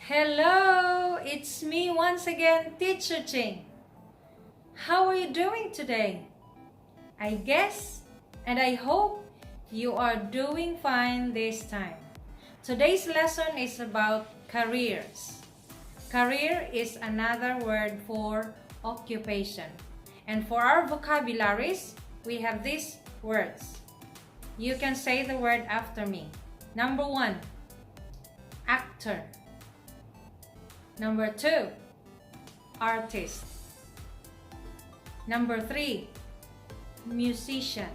Hello, it's me once again, Teacher Ching. How are you doing today? I guess and I hope you are doing fine this time. Today's lesson is about careers. Career is another word for occupation. And for our vocabularies, we have these words. You can say the word after me. Number 1, actor. Number 2, artist. Number 3, musician.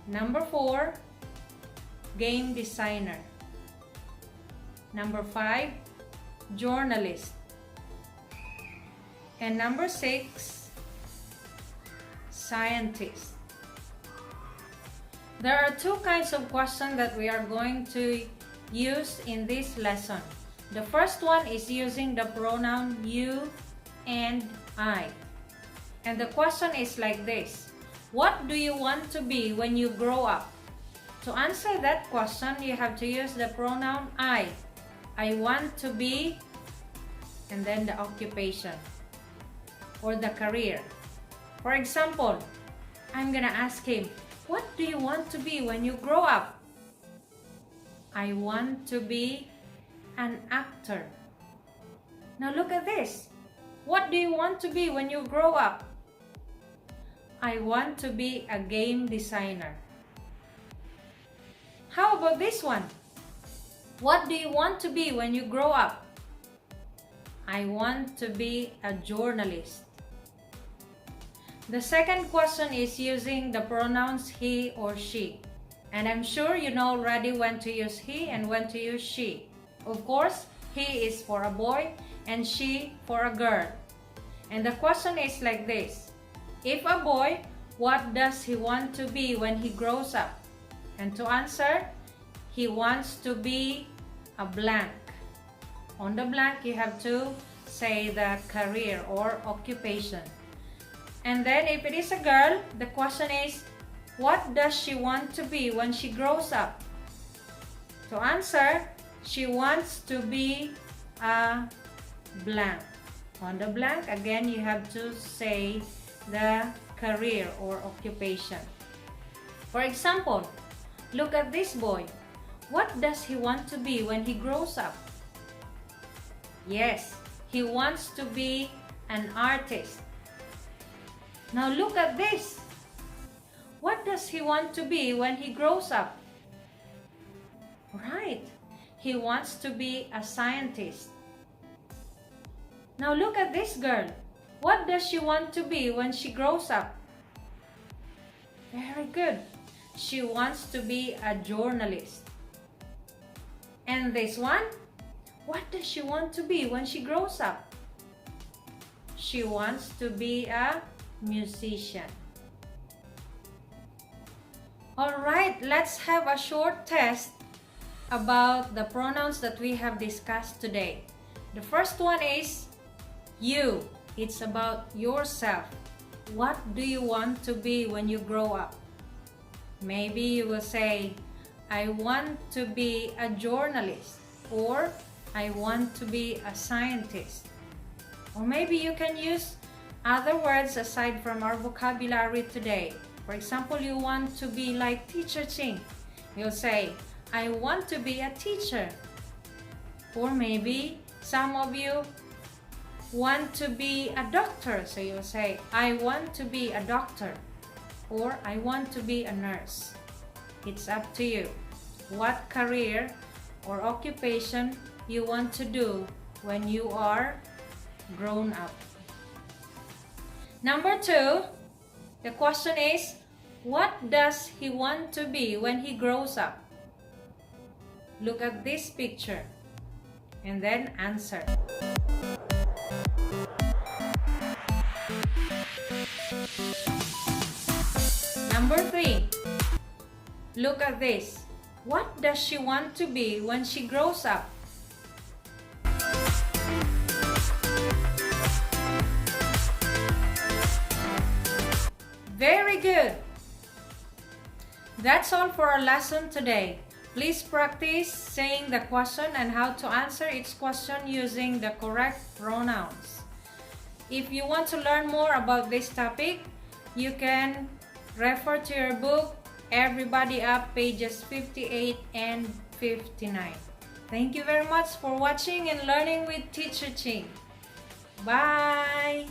Number 4, game designer. Number 5, journalist. And number 6, scientist. There are two kinds of questions that we are going to use in this lesson. The first one is using the pronoun you and I. And the question is like this: what do you want to be when you grow up? To answer that question, you have to use the pronoun I. I want to be, and then the occupation or the career. For example, I'm gonna ask him, what do you want to be when you grow up? I want to be an actor. Now look at this. What do you want to be when you grow up? I want to be a game designer. How about this one? What do you want to be when you grow up? I want to be a journalist. The second question is using the pronouns he or she. And I'm sure you know already when to use he and when to use she. Of course, he is for a boy and she for a girl. And the question is like this: if a boy, what does he want to be when he grows up? And to answer, he wants to be a blank. On the blank, you have to say the career or occupation. And then if it is a girl, the question is, what does she want to be when she grows up? To answer, she wants to be a blank. On the blank, again, you have to say the career or occupation. For example, look at this boy. What does he want to be when he grows up? Yes, he wants to be an artist. Now look at this. What does he want to be when he grows up? Right, he wants to be a scientist. Now look at this girl. What does she want to be when she grows up? Very good. She wants to be a journalist. And this one, what does she want to be when she grows up? She wants to be a musician. Alright, let's have a short test about the pronouns that we have discussed today. The first one is you. It's about yourself. What do you want to be when you grow up? Maybe you will say, I want to be a journalist, or I want to be a scientist. Or maybe you can use other words aside from our vocabulary today. For example, you want to be like Teacher Ching. You'll say, I want to be a teacher. Or maybe some of you want to be a doctor. So you'll say, I want to be a doctor. Or I want to be a nurse. It's up to you what career or occupation you want to do when you are grown up. Number 2, the question is, what does he want to be when he grows up? Look at this picture and then answer. Number 3, look at this. What does she want to be when she grows up? Very good. That's all for our lesson today. Please practice saying the question and how to answer each question using the correct pronouns. If you want to learn more about this topic, you can refer to your book, Everybody Up, pages 58 and 59. Thank you very much for watching and learning with Teacher Ching. Bye!